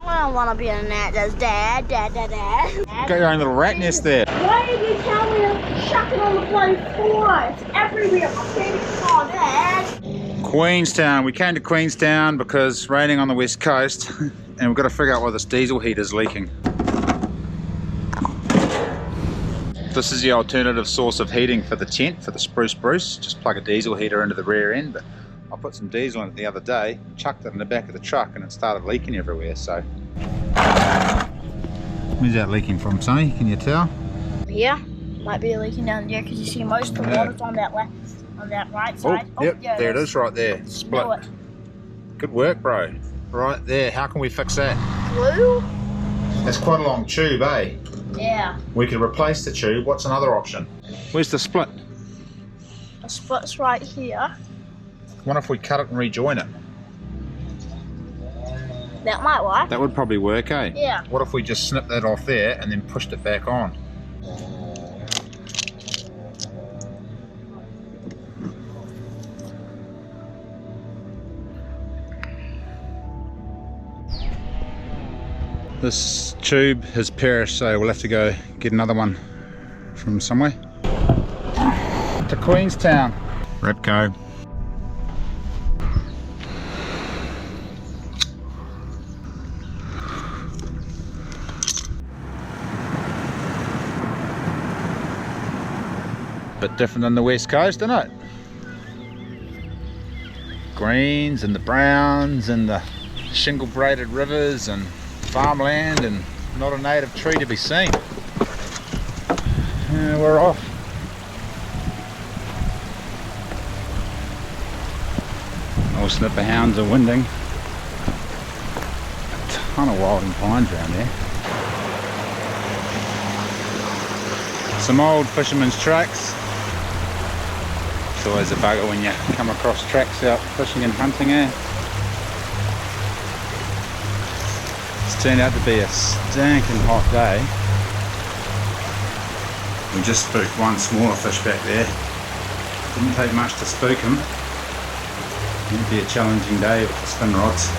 I don't want to be in that. That's Dad. Got your own little rat nest there. Why did you tell me to chuck it on the bloody floor? It's everywhere. My favorite car, Dad. Queenstown. We came to Queenstown because it's raining on the west coast and we've got to figure out why this diesel heater's leaking. This is the alternative source of heating for the tent, for the spruce. Just plug a diesel heater into the rear end, but I put some diesel in it the other day, chucked it in the back of the truck and it started leaking everywhere, so. Where's that leaking from, Sonny? Can you tell? Yeah, might be leaking down there because you see most of the water's on that left, on that right side. Oh, yep, there it is right there, split. Good work, bro. Right there, how can we fix that? Glue? That's quite a long tube, eh? Yeah. We could replace the tube. What's another option? Where's the split? The split's right here. What if we cut it and rejoin it? That might work. That would probably work, eh? Yeah. What if we just snipped that off there and then pushed it back on? This tube has perished, so we'll have to go get another one from somewhere. To Queenstown. Repco. Bit different than the west coast, isn't it? Greens and the browns and the shingle braided rivers and farmland and not a native tree to be seen. We're off. All snipper hounds are winding. A ton of wilding pines around there. Some old fisherman's tracks. It's always a bugger when you come across tracks out fishing and hunting, eh? It's turned out to be a stinking hot day. We just spooked one smaller fish back there. Didn't take much to spook him. It'd be a challenging day with the spin rods.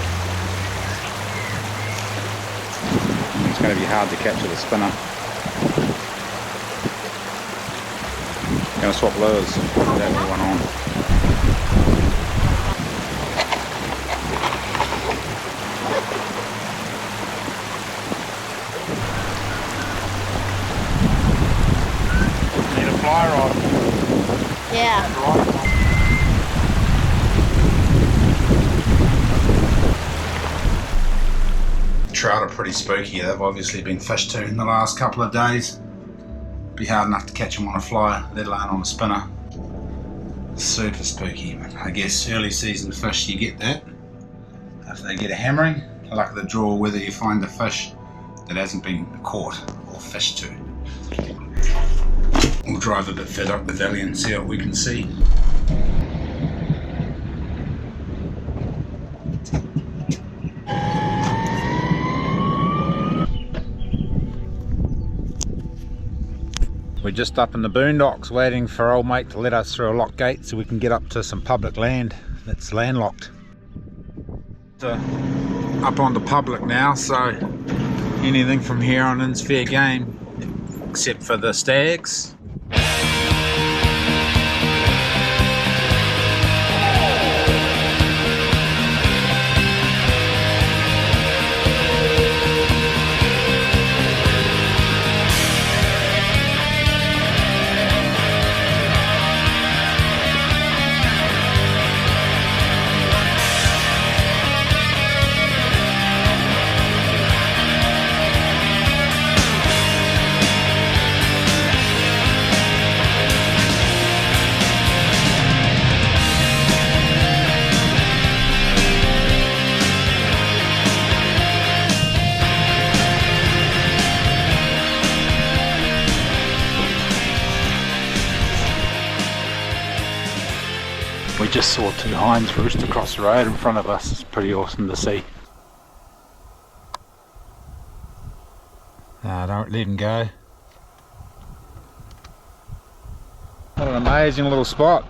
It's going to be hard to catch with a spinner. Going to swap lures and put that new one on. Need a fly rod. Yeah. Trout are pretty spooky. They've obviously been fished to in the last couple of days. Be hard enough to catch them on a fly, let alone on a spinner. Super spooky. I guess early season fish, you get that. If they get a hammering, luck of the draw whether you find the fish that hasn't been caught or fished to. We'll drive a bit further up the valley and see what we can see. We're just up in the boondocks waiting for old mate to let us through a lock gate so we can get up to some public land that's landlocked. Up on the public now, so anything from here on in's fair game, except for the stags. We just saw two hinds roost across the road in front of us. It's pretty awesome to see. Don't let him go. What an amazing little spot.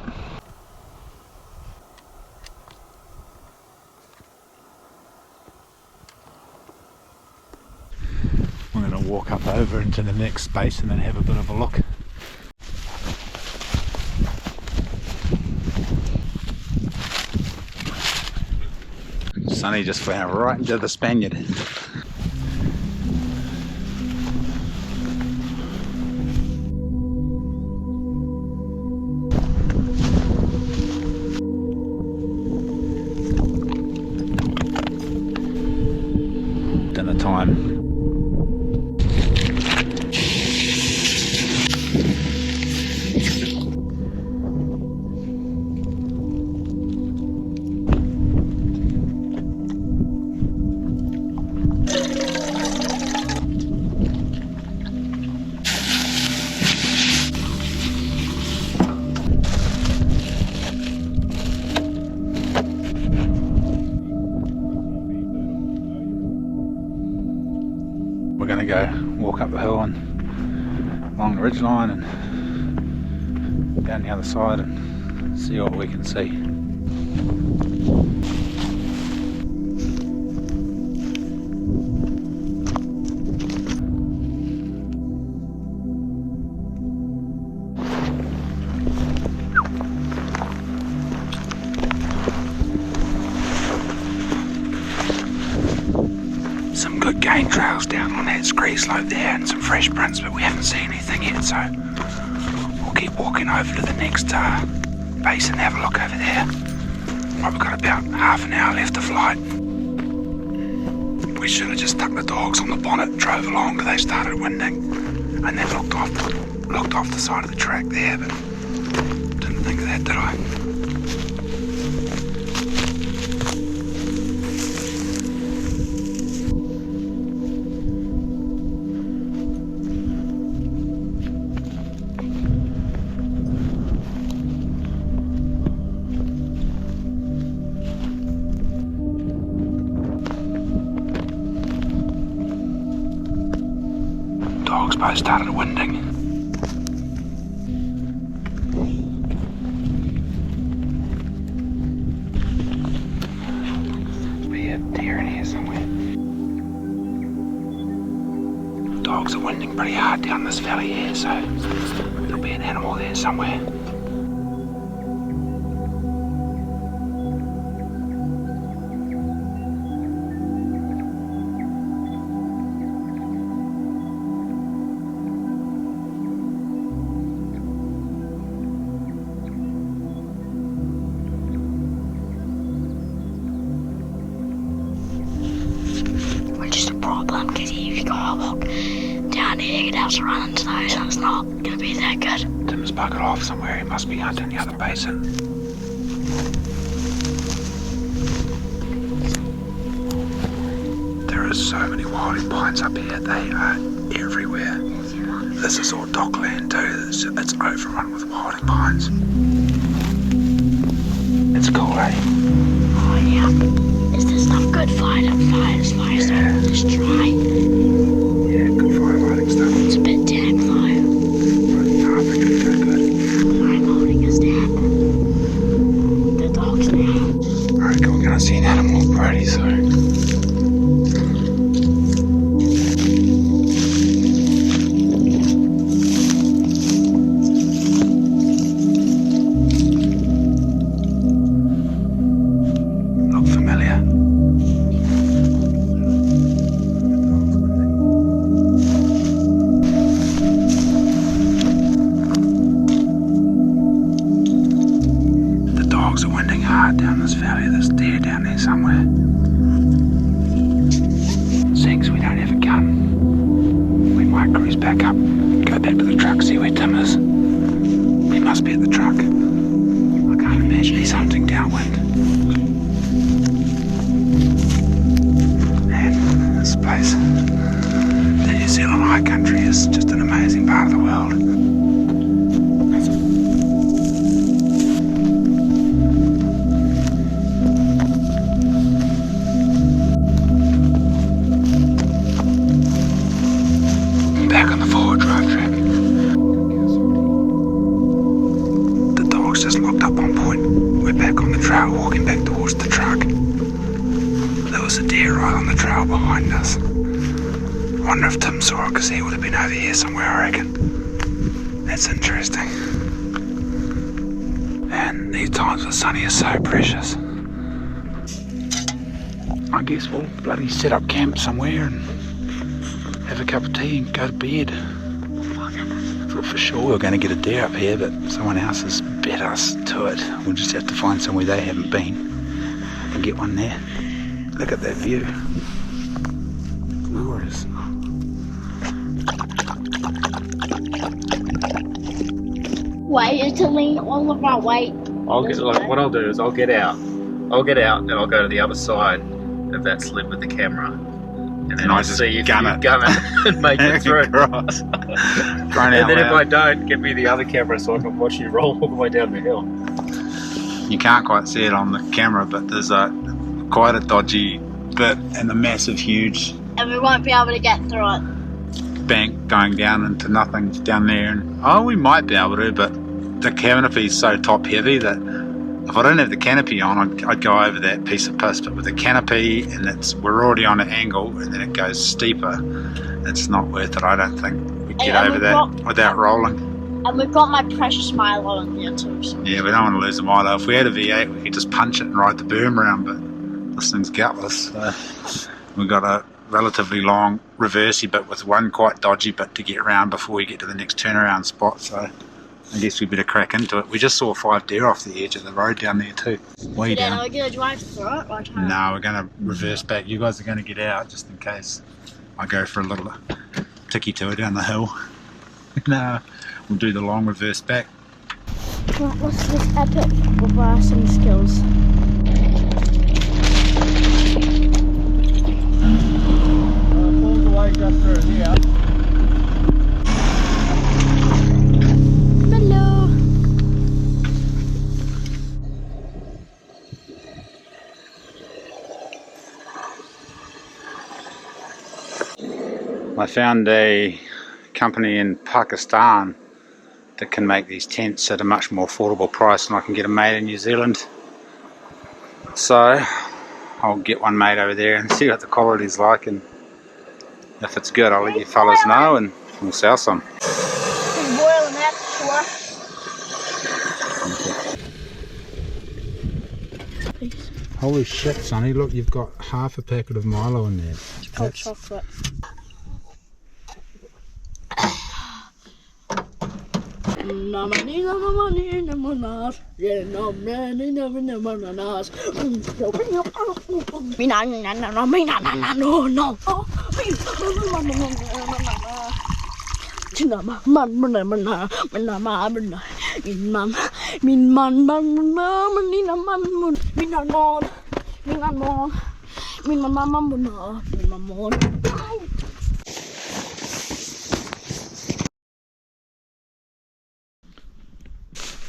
walk up over into the next space and then have a bit of a look. Sonny just went right into the Spaniard. Dinner time. We're going to go walk up the hill and along the ridgeline and down the other side and see what we can see. Some good game trails down on that scree slope there and some fresh prints, but we haven't seen anything yet, so we'll keep walking over to the next base and have a look over there. Right, we've got about half an hour left of flight. We should have just stuck the dogs on the bonnet, drove along till they started winding, and then looked off the side of the track there, but didn't think of that, did I? Dogs both started winding. There'll be a deer in here somewhere. Dogs are winding pretty hard down this valley here, so there'll be an animal there somewhere. Because if you gotta walk down here, you'd have to run into those, and it's not gonna be that good. Tim's buggered off somewhere, he must be hunting the other basin. There are so many wilding pines up here, they are everywhere. This is all dockland too, it's overrun with wilding pines. It's cool, eh? Oh yeah. Is this stuff good fire stuff? Just try. Yeah, good firefighting stuff. It's a bit damp though. No, I think it'll go good. I'm holding us down. The dogs now. Alright, we're gonna see an animal pretty soon. Dogs are winding hard down this valley. There's deer down there somewhere. Seeing as we don't have a gun, we might cruise back up, go back to the truck, see where Tim is. He must be at the truck. I can't imagine he's hunting downwind. Man, this place, the New Zealand high country, is just an amazing part of the world. Back on the forward drive track. The dog's just locked up on point. We're back on the trail, walking back towards the truck. There was a deer right on the trail behind us. Wonder if Tim saw it, because he would have been over here somewhere, I reckon. That's interesting. And these times with Sonny are so precious. I guess we'll bloody set up camp somewhere and have a cup of tea and go to bed. Thought for sure we were going to get a deer up here, but someone else has bet us to it. We'll just have to find somewhere they haven't been and get one there. Look at that view. Glorious. Way to lean all of our weight. What I'll do is I'll get out and I'll go to the other side of that slip with the camera, and then I'll see if gun you it. gun it and make it through. And then if I don't, give me the other camera so I can watch you roll all the way down the hill. You can't quite see it on the camera, but there's quite a dodgy bit and a massive, huge And we won't be able to get through it. bank going down into nothing down there. And we might be able to, but the canopy is so top heavy that if I didn't have the canopy on, I'd go over that piece of piss. But with the canopy, and we're already on an angle, and then it goes steeper, it's not worth it. I don't think we'd get over that without rolling. And we've got my precious Milo in there too. So. Yeah, we don't want to lose a Milo. If we had a V8, we could just punch it and ride the berm around, but this thing's gutless. So we've got a relatively long reversey bit with one quite dodgy bit to get around before we get to the next turnaround spot. So I guess we better crack into it. We just saw 5 deer off the edge of the road down there too. Way down. Are we going to drive through it or turn? No, we're going to reverse back. You guys are going to get out just in case I go for a little ticky tour down the hill. No, we'll do the long reverse back. Right, what's this epic reversing skills? Pulls away just through here. Hello. I found a company in Pakistan that can make these tents at a much more affordable price than I can get them made in New Zealand. So I'll get one made over there and see what the quality's like, and if it's good I'll let you fellas know and we'll sell some. It's boiling, that's sure. Holy shit, Sonny, look, you've got half a packet of Milo in there. It's called chocolate.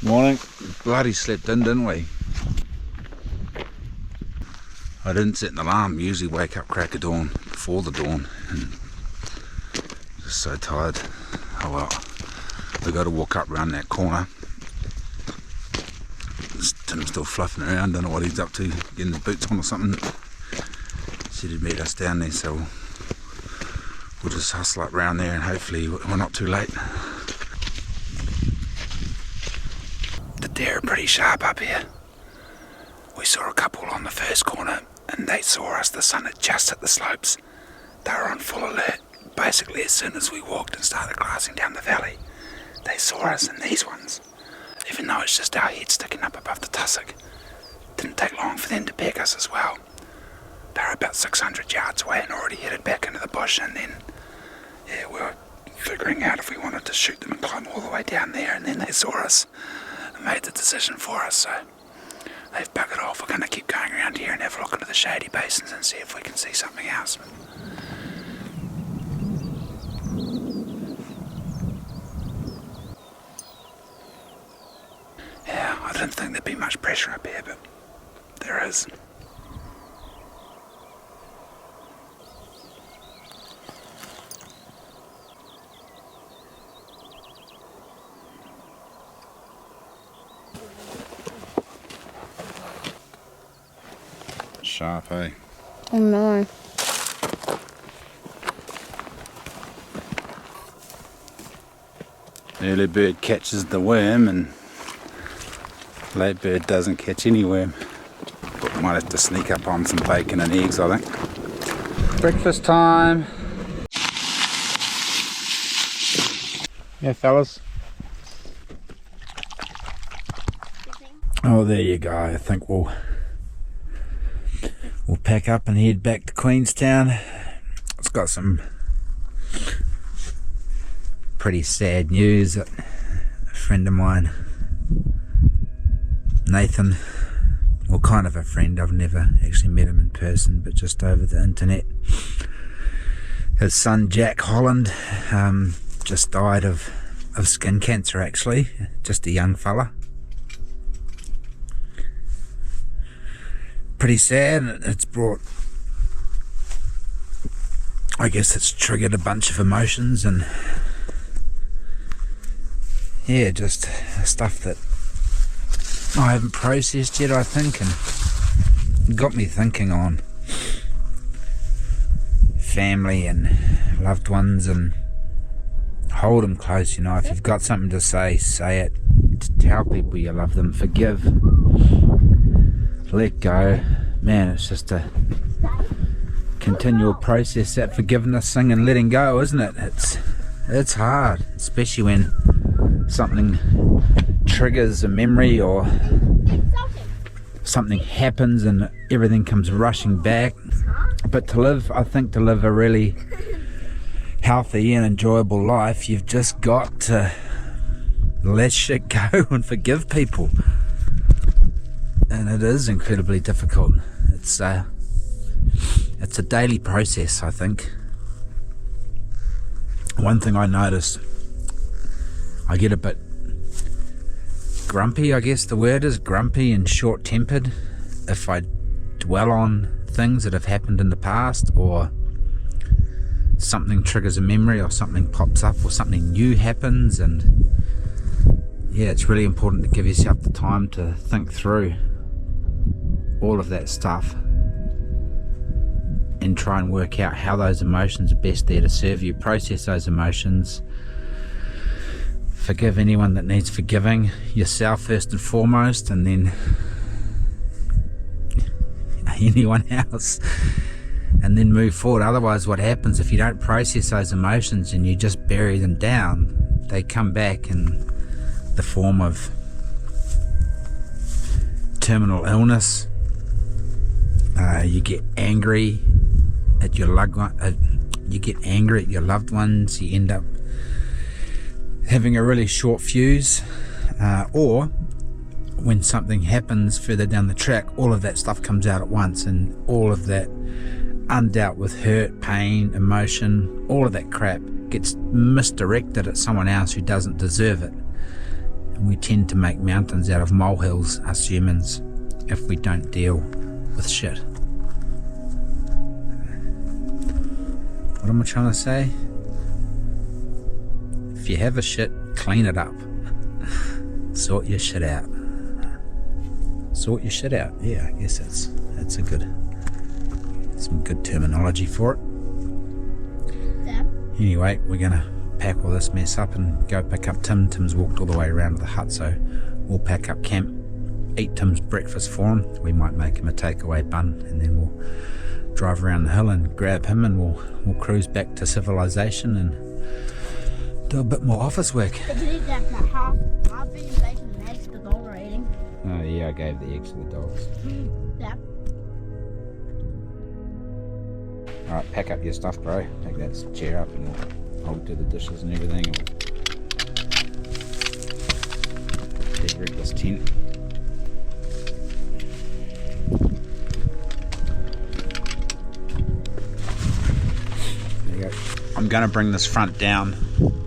Morning. Bloody slept in, didn't we? I didn't set an alarm. Usually wake up crack of dawn, before the dawn, and just so tired. Oh well, we got to walk up around that corner. Tim's still fluffing around, don't know what he's up to, getting the boots on or something. Said he'd meet us down there, so we'll just hustle up around there and hopefully we're not too late. The deer are pretty sharp up here. We saw a couple on the first corner and they saw us. The sun had just hit the slopes. They were on full alert. Basically, as soon as we walked and started glassing down the valley, they saw us, and these ones, even though it's just our head sticking up above the tussock, didn't take long for them to peg us as well. They were about 600 yards away and already headed back into the bush, and then we were figuring out if we wanted to shoot them and climb all the way down there, and then they saw us and made the decision for us, so they've buggered off. We're going to keep going around here and have a look into the shady basins and see if we can see something else. Yeah, I didn't think there'd be much pressure up here, but there is. Sharp, eh? Oh no. Early bird catches the worm and late bird doesn't catch any worm. But might have to sneak up on some bacon and eggs, I think. Breakfast time. Yeah, fellas. Oh, there you go. I think we'll pack up and head back to Queenstown. It's got some pretty sad news. A friend of mine, Nathan, well, kind of a friend, I've never actually met him in person, but just over the internet. His son Jack Holland just died of skin cancer, actually, just a young fella. Pretty sad. It's brought, I guess it's triggered a bunch of emotions, and yeah, just stuff that I haven't processed yet, I think, and got me thinking on family and loved ones, and hold them close. You know, if you've got something to say it. Tell people you love them. Forgive. Let go. Man, it's just a continual process, that forgiveness thing and letting go, isn't it? It's hard, especially when something triggers a memory or something happens and everything comes rushing back. But to live, I think, to live a really healthy and enjoyable life, you've just got to let shit go and forgive people. And it is incredibly difficult. It's a daily process, I think. One thing I notice, I get a bit grumpy, I guess the word is, grumpy and short-tempered if I dwell on things that have happened in the past, or something triggers a memory, or something pops up, or something new happens. And yeah, it's really important to give yourself the time to think through all of that stuff and try and work out how those emotions are best there to serve you. Process those emotions. Forgive anyone that needs forgiving, yourself first and foremost, and then anyone else, and then move forward. Otherwise, what happens if you don't process those emotions and you just bury them down, they come back in the form of terminal illness. You get angry at your loved ones. You end up having a really short fuse, or when something happens further down the track, all of that stuff comes out at once, and all of that undealt with hurt, pain, emotion, all of that crap gets misdirected at someone else who doesn't deserve it. And we tend to make mountains out of molehills, us humans, if we don't deal with shit. What am I trying to say? If you have a shit, clean it up. Sort your shit out. Sort your shit out. Yeah, I guess that's some good terminology for it. Yeah. Anyway, we're gonna pack all this mess up and go pick up Tim. Tim's walked all the way around to the hut, so we'll pack up camp, eat Tim's breakfast for him. We might make him a takeaway bun, and then we'll drive around the hill and grab him, and we'll cruise back to civilization and do a bit more office work. Did you eat that half bean bacon and eggs the dog are eating? Oh yeah, I gave the eggs to the dogs. Yeah. Alright, pack up your stuff, bro. Take that chair up and we'll do the dishes and everything, and we'll decorate this tent. There you go. I'm going to bring this front down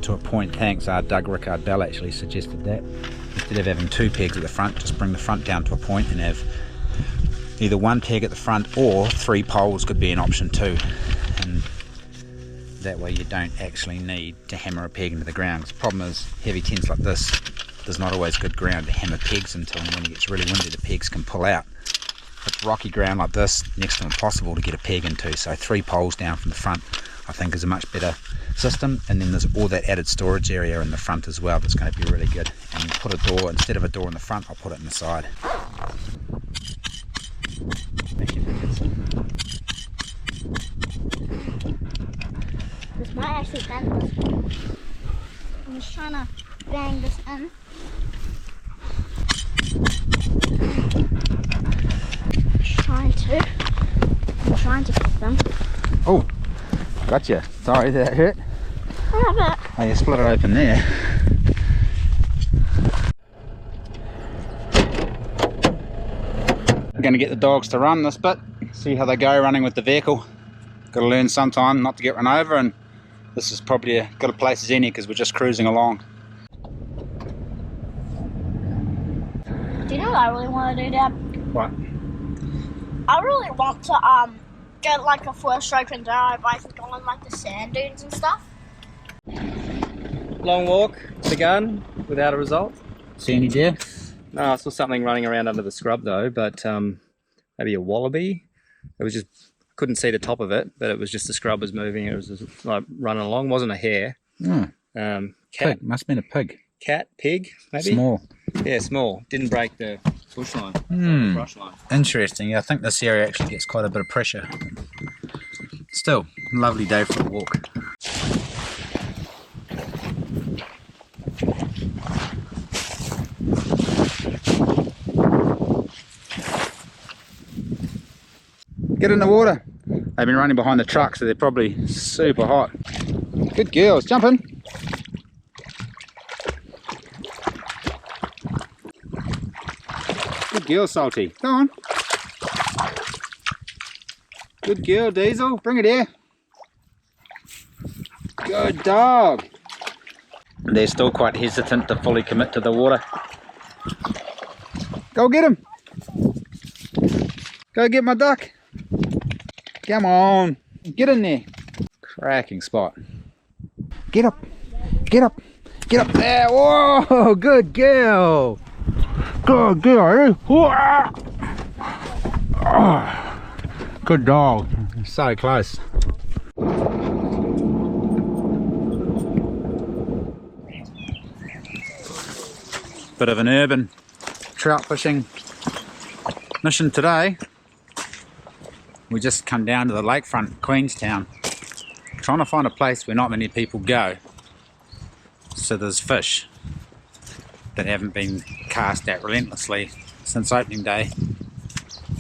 to a point. Thanks, Doug Rickard Bell actually suggested that. Instead of having two pegs at the front, just bring the front down to a point and have either one peg at the front, or 3 poles could be an option too. And that way you don't actually need to hammer a peg into the ground. The problem is, heavy tents like this, there's not always good ground to hammer pegs into, and when it gets really windy the pegs can pull out. If it's rocky ground like this, next to impossible to get a peg into, so 3 poles down from the front. I think is a much better system. And then there's all that added storage area in the front as well that's going to be really good. And put a door, instead of a door in the front, I'll put it in the side. This might actually bend this. I'm just trying to bang this in. I'm trying to put them. Oh, gotcha. Sorry, did that hurt? A bit. Oh, you split it open there. I'm going to get the dogs to run this bit, see how they go running with the vehicle. Got to learn sometime not to get run over, and this is probably as good a place as any because we're just cruising along. Do you know what I really want to do, Dad? What? I really want to get like a four-stroke and dive bike and go on like the sand dunes and stuff. Long walk begun without a result. See any deer? No, I saw something running around under the scrub though, but maybe a wallaby. It was just, couldn't see the top of it, but it was just the scrub was moving. It was just like running along. It wasn't a hare. Cat. Pig. Must have been a pig. Cat, pig, maybe? Small. Yeah, small. Didn't break the bush line. Hmm. Brush line. Interesting. Yeah, I think this area actually gets quite a bit of pressure. Still, lovely day for a walk. Get in the water. They've been running behind the truck, so they're probably super hot. Good girls, jump in. Good girl, Salty. Go on. Good girl, Diesel. Bring it here. Good dog. They're still quite hesitant to fully commit to the water. Go get him. Go get my duck. Come on. Get in there. Cracking spot. Get up. Get up. Get up there. Whoa, good girl. Good girl. Oh, good dog. So close. Bit of an urban trout fishing mission today. We just come down to the lakefront, Queenstown, trying to find a place where not many people go, so there's fish that haven't been cast at relentlessly since opening day.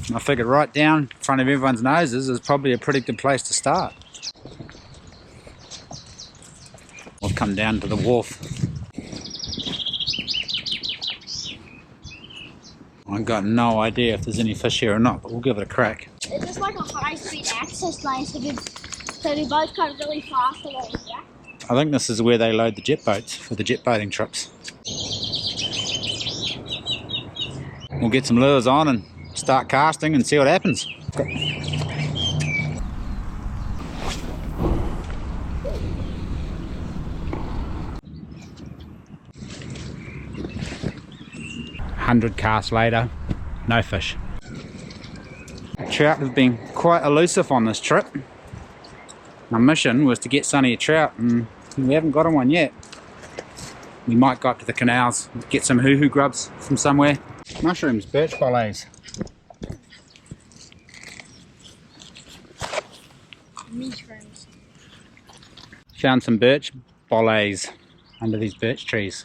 And I figured right down in front of everyone's noses is probably a pretty good place to start. We'll come down to the wharf. I've got no idea if there's any fish here or not, but we'll give it a crack. It's just like a high-speed access line, so we both go really fast along, yeah? I think this is where they load the jet boats for the jet boating trips. We'll get some lures on and start casting and see what happens. $100 casts later, no fish. Trout have been quite elusive on this trip. Our mission was to get Sonny a trout, and we haven't got him one yet. We might go up to the canals, get some hoo-hoo grubs from somewhere. Mushrooms, birch bollets. Mushrooms. Found some birch bollets under these birch trees.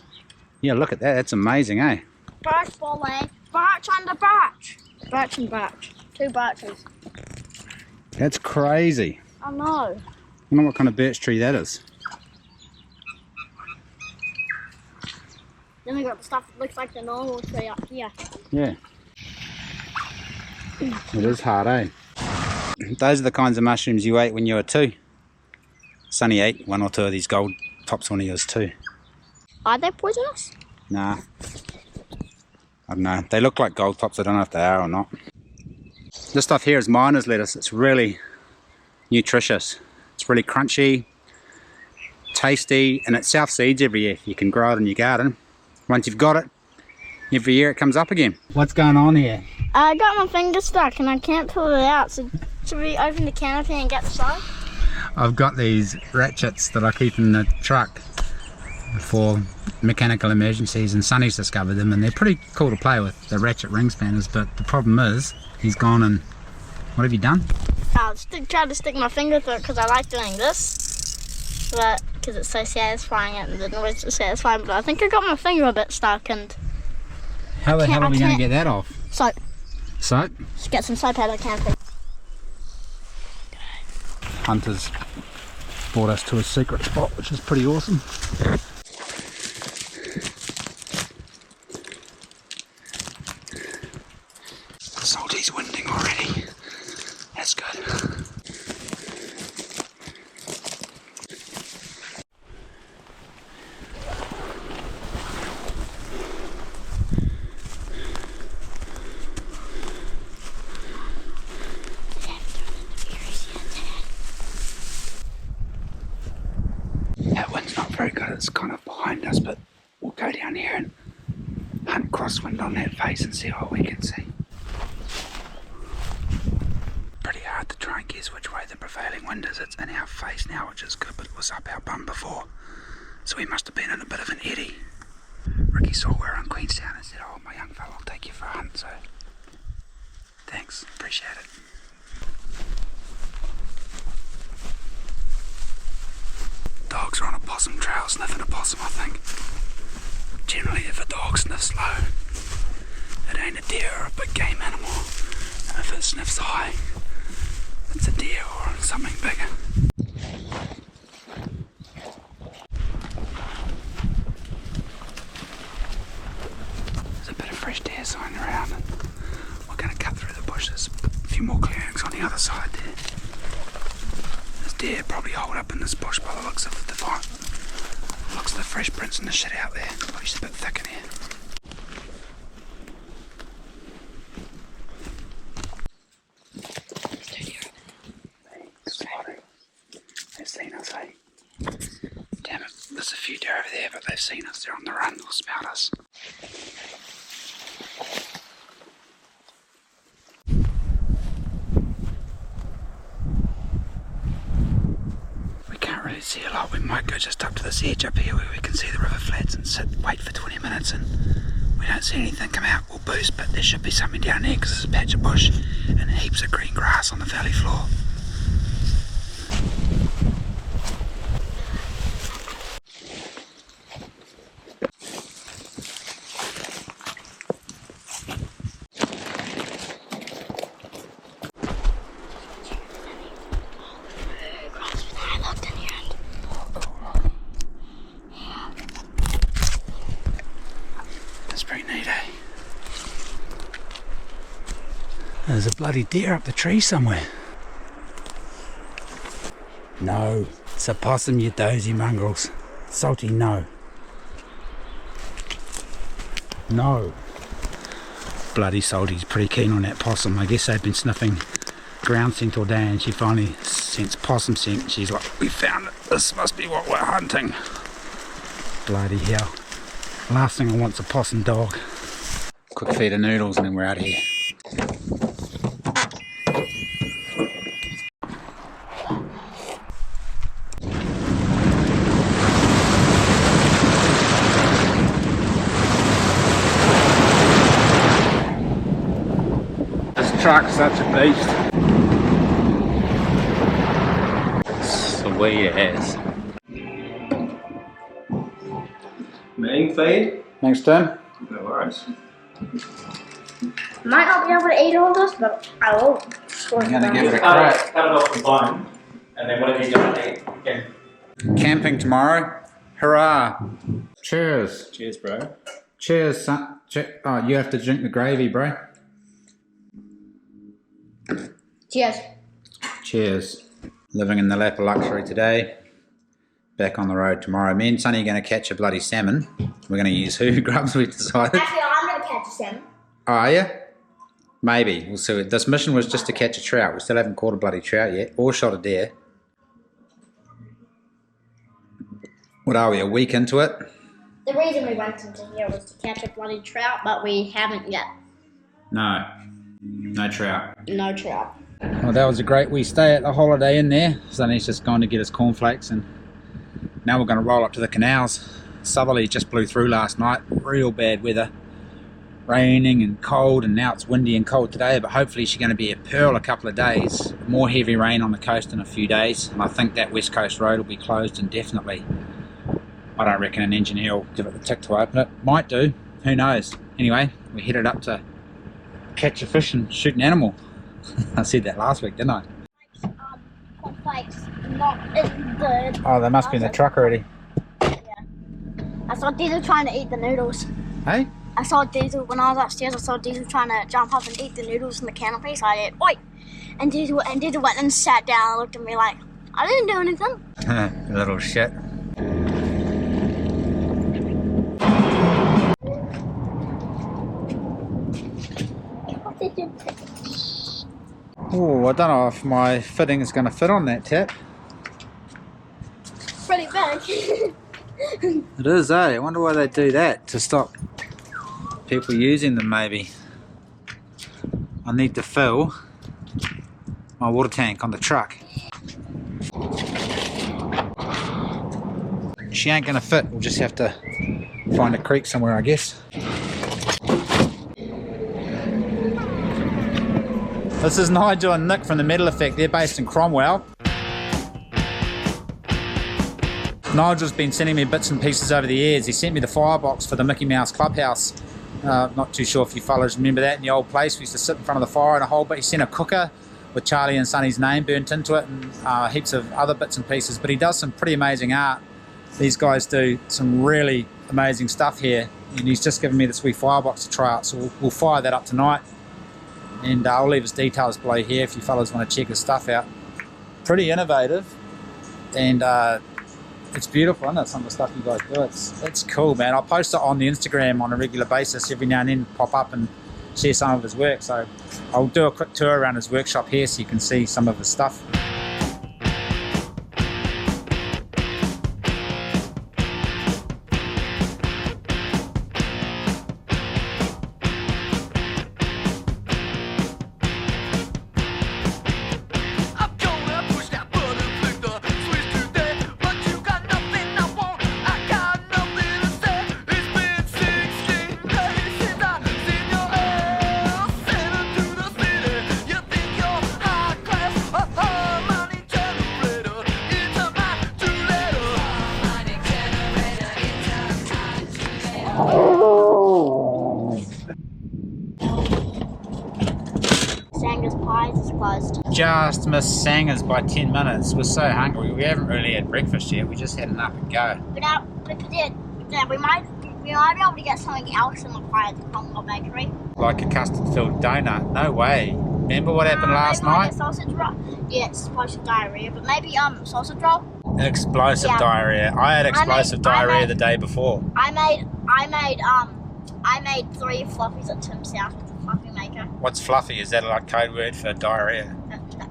Yeah, look at that, that's amazing, eh? Birch bollet, birch under birch. Birch and birch. 2 birches. That's crazy. I know. I wonder what kind of birch tree that is. Then we got the stuff that looks like the normal tree up here. Yeah. It is hard, eh? Those are the kinds of mushrooms you ate when you were 2. Sonny ate 1 or 2 of these gold tops when he was 2. Are they poisonous? Nah. I don't know. They look like gold tops. I don't know if they are or not. This stuff here is miner's lettuce. It's really nutritious. It's really crunchy, tasty, and it self-seeds every year. You can grow it in your garden. Once you've got it, every year it comes up again. What's going on here? I got my finger stuck and I can't pull it out, so should we open the canopy and get some? I've got these ratchets that I keep in the truck for mechanical emergencies, and Sonny's discovered them, and they're pretty cool to play with, the ratchet ring spanners, but the problem is he's gone and... What have you done? I was trying to stick my finger through it because I like doing this, but because it's so satisfying and the noise is satisfying, but I think I got my finger a bit stuck, and How the hell are we going to get that off? soap. Soap? Just get some soap out of the camping. Hunter's brought us to a secret spot, which is pretty awesome. Salty's winding already. That's good. That wind's not very good, it's kind of behind us, but we'll go down here and hunt crosswind on that face and see what we can see. Pretty hard to try and guess which way the prevailing wind is. It's in our face now, which is good, but it was up our bum before, so we must have been in a bit of an eddy. Ricky saw we were in Queenstown and said, "Oh, my young fella, I'll take you for a hunt," so thanks, appreciate it. Dogs are on a possum trail sniffing a possum, I think. Generally, if a dog sniffs low, it ain't a deer or a big game animal. And if it sniffs high, it's a deer or something bigger. There's a bit of fresh deer sign around, and we're going to cut through the bushes. A few more clearings on the other side there. There's deer probably holed up in this bush by the looks of the looks of the fresh prints and the shit out there. Probably just a bit thick in here. They've seen us, eh? Damn it, there's a few deer over there, but they've seen us. They're on the run, they'll smell us. We can't really see a lot. We might go just up to this edge up here where we can see the river flats and wait for 20 minutes, and we don't see anything come out, we'll boost, but there should be something down there because there's a patch of bush and heaps of green grass on the valley floor. There's a bloody deer up the tree somewhere. No, it's a possum, you dozy mongrels. Salty, no. No. Bloody Salty's pretty keen on that possum. I guess they've been sniffing ground scent all day, and she finally sensed possum scent. She's like, "We found it. This must be what we're hunting." Bloody hell. Last thing I want's a possum dog. Quick feed of noodles and then we're out of here. Truck's such a beast. Sweet as. Main feed? Thanks, Tim. No worries. Might not be able to eat all this, but I will. I'm gonna give it a Cut crack. it off the bone, and then whatever you don't eat, you can. Camping tomorrow. Hurrah. Cheers. Cheers, bro. Cheers, son. Oh, you have to drink the gravy, bro. Cheers. Cheers. Living in the lap of luxury today. Back on the road tomorrow. Me and Sonny are going to catch a bloody salmon. We're going to use who grubs, we decided. Actually, I'm going to catch a salmon. Oh, are you? Maybe. We'll see. This mission was just to catch a trout. We still haven't caught a bloody trout yet. Or shot a deer. What are we, a week into it? The reason we went into here was to catch a bloody trout, but we haven't yet. No. No trout. No trout. Well, that was a great wee stay at the Holiday Inn there. Sonny's just gone to get his cornflakes, and now we're going to roll up to the canals. Southerly just blew through last night. Real bad weather. Raining and cold, and now it's windy and cold today, but hopefully she's going to be a pearl a couple of days. More heavy rain on the coast in a few days, and I think that west coast road will be closed indefinitely. I don't reckon an engineer will give it the tick to open it. Might do, who knows. Anyway, we headed up to catch a fish and shoot an animal. I said that last week, didn't I? Cornflakes, not in the... Oh, they must be in the truck already. Yeah. I saw Diesel trying to eat the noodles. Hey? I saw Diesel, when I was upstairs, I saw Diesel trying to jump up and eat the noodles in the canopy, so I did, oi! And Diesel went and sat down and looked at me like, I didn't do anything. Little shit. What did you pick? Oh, I don't know if my fitting is going to fit on that tap. Pretty big. It is, eh? I wonder why they do that, to stop people using them maybe. I need to fill my water tank on the truck. She ain't going to fit, we'll just have to find a creek somewhere, I guess. This is Nigel and Nick from the Metal Effect. They're based in Cromwell. Nigel's been sending me bits and pieces over the years. He sent me the firebox for the Mickey Mouse Clubhouse. Not too sure if you fellas remember that in the old place. We used to sit in front of the fire and a whole bit. He sent a cooker with Charlie and Sonny's name burnt into it, and heaps of other bits and pieces. But he does some pretty amazing art. These guys do some really amazing stuff here. And he's just given me this wee firebox to try out. So we'll fire that up tonight. And I'll leave his details below here if you fellas want to check his stuff out. Pretty innovative, and it's beautiful, isn't it? Some of the stuff you guys do. It's cool, man. I'll post it on the Instagram on a regular basis. Every now and then pop up and share some of his work. So I'll do a quick tour around his workshop here so you can see some of his stuff. Sanger's Pies is closed. Just missed Sanger's by 10 minutes. We're so hungry. We haven't really had breakfast yet. We just had an up and go. We might be able to get something else in the pie at the Congo Bakery. Like a custard-filled donut. No way. Remember what happened last night? Sausage roll. Yeah, it's explosive diarrhea, but maybe sausage roll. Explosive diarrhea. I had explosive diarrhea the day before. I made 3 fluffies at Tim's house with a fluffy maker. What's fluffy? Is that like code word for diarrhea?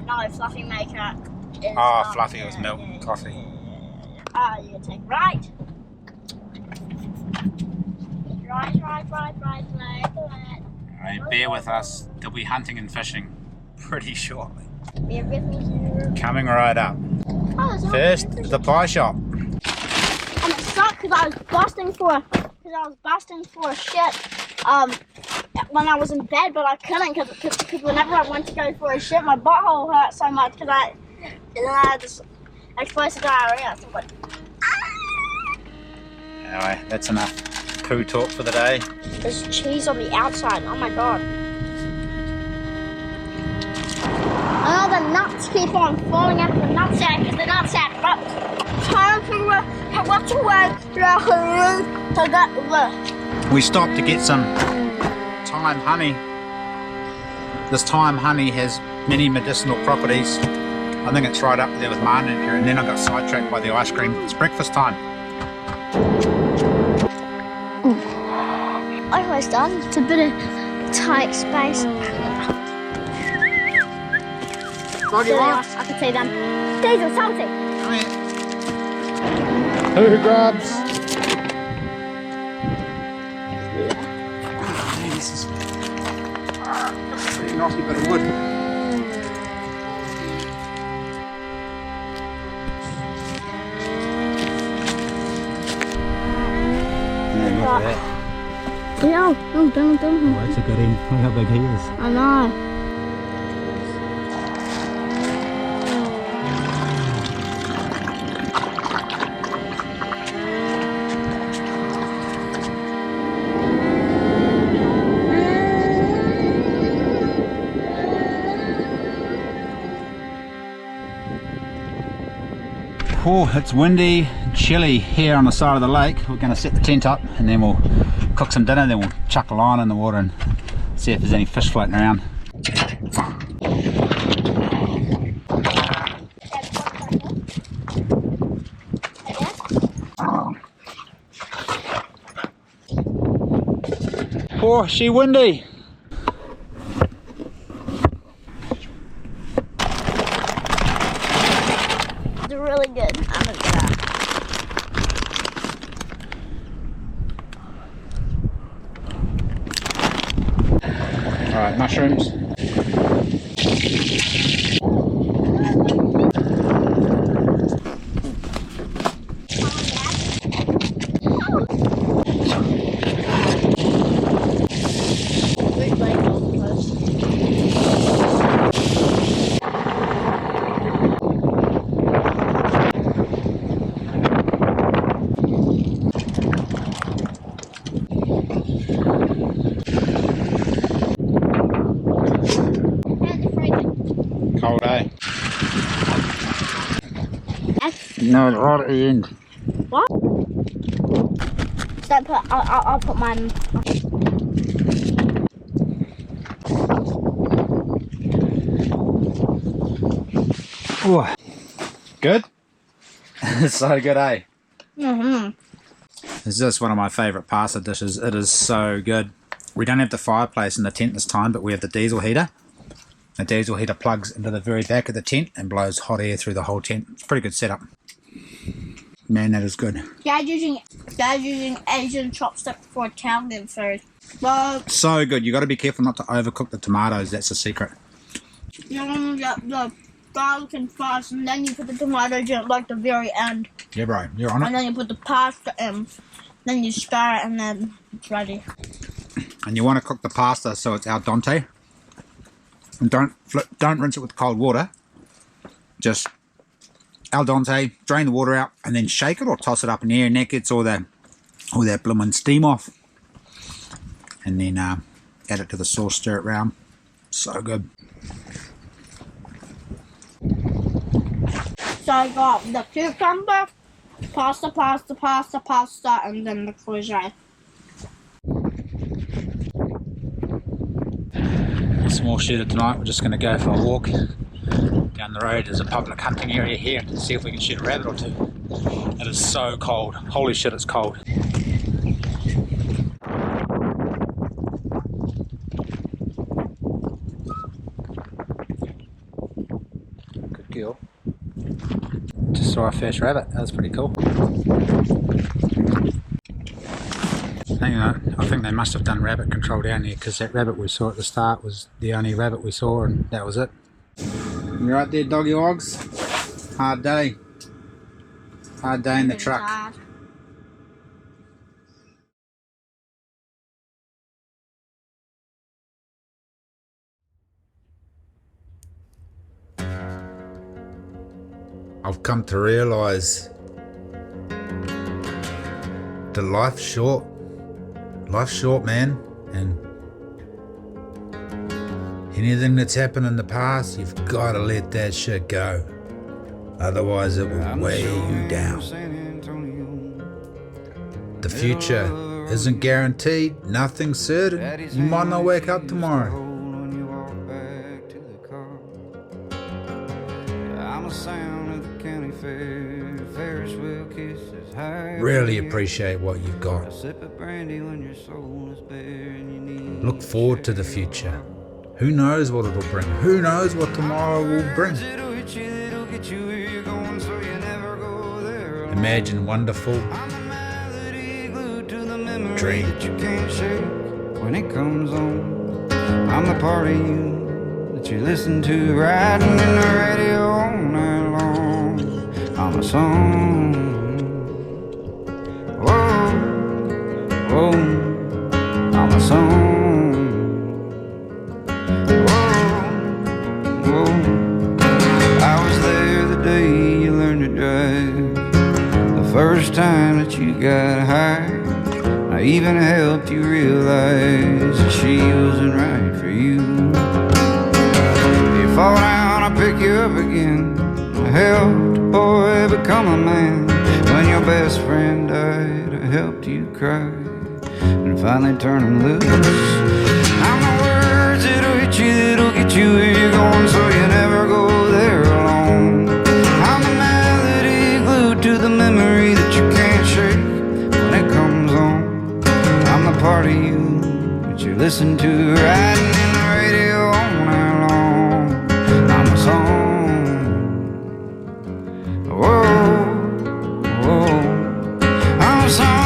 No, fluffy maker is... fluffy was milk and coffee. You take right. Right. Hey, bear with us. They'll be hunting and fishing pretty shortly. Bear with me here. Coming right up. First, the pie shop. And it sucked because I was busting for shit when I was in bed, but I couldn't because whenever I went to go for a shit, my butthole hurt so much because I had this explosive diarrhea. So like, Anyway, that's enough poo talk for the day. there's cheese on the outside. Oh my god. Oh, the nuts keep on falling out of the nutsack because the nutsack ripped. Time to what to work to that. We stopped to get some thyme honey. This thyme honey has many medicinal properties. I think it's right up there with Marnuka, and then I got sidetracked by the ice cream. It's breakfast time. Almost done. It's a bit of tight space. What do you want? I can see them. These are salty. Come here. Who grabs? This is a pretty nasty bit of wood. Oh, don't. Oh, that's a good end. Look how big he is. I know. Oh, it's windy, chilly here on the side of the lake. We're going to set the tent up and then we'll cook some dinner, then we'll chuck a line in the water and see if there's any fish floating around. Oh, she windy. It's really good. I'm gonna try. Alright, mushrooms. Cold, eh? No, it's right at the end. What? So I'll put mine. Oh, good? It's so good, eh? Mm-hmm. It's just one of my favourite pasta dishes. It is so good. We don't have the fireplace in the tent this time, but we have the diesel heater. The diesel heater plugs into the very back of the tent and blows hot air through the whole tent. It's a pretty good setup. Man, that is good. Dad's using Asian chopstick for Italian food. Well, So good. You got to be careful not to overcook the tomatoes. That's the secret. you want to get the garlic in first, and then you put the tomatoes in like the very end, Yeah, bro. You're on and it. then you put the pasta in. Then you stir it, and then it's ready. And you want to cook the pasta so it's al dente. And don't rinse it with cold water. Just al dente, drain the water out, and then shake it or toss it up in the air, and that gets all that blooming steam off. And then add it to the sauce, stir it round. So good. So I got the cucumber, pasta, and then the courgette. Small shooter tonight. We're just going to go for a walk down the road. There's a public hunting area here to see if we can shoot a rabbit or two. It is so cold. Holy shit, it's cold. Good girl. Just saw our first rabbit. That was pretty cool. I think they must have done rabbit control down there, because that rabbit we saw at the start was the only rabbit we saw, and that was it. You right there, doggy wogs? Hard day. Hard day in the truck. Tired. I've come to realise that life's short. Life's short, man, and anything that's happened in the past, you've got to let that shit go. Otherwise, it will weigh you down. The future isn't guaranteed, nothing's certain. You might not wake up tomorrow. Really appreciate what you've got. Look forward to the future. Who knows what it'll bring? Who knows what tomorrow will bring? Imagine wonderful dream. When it comes on, I'm the part of you that you listen to riding in the radio all night long. I'm a song. Whoa, I'm a song. you got high. I even helped you realize that she wasn't right for you. You fall down, I pick you up again. I helped a boy become a man. When your best friend died, I helped you cry and finally turn him loose. I'm the words that'll hit you, that'll get you where you're going, so you never go there alone. I'm the melody glued to the memory that you can't shake when it comes on. I'm the part of you that you listen to riding in the radio all night long. I'm a song. Whoa, whoa. I'm a song.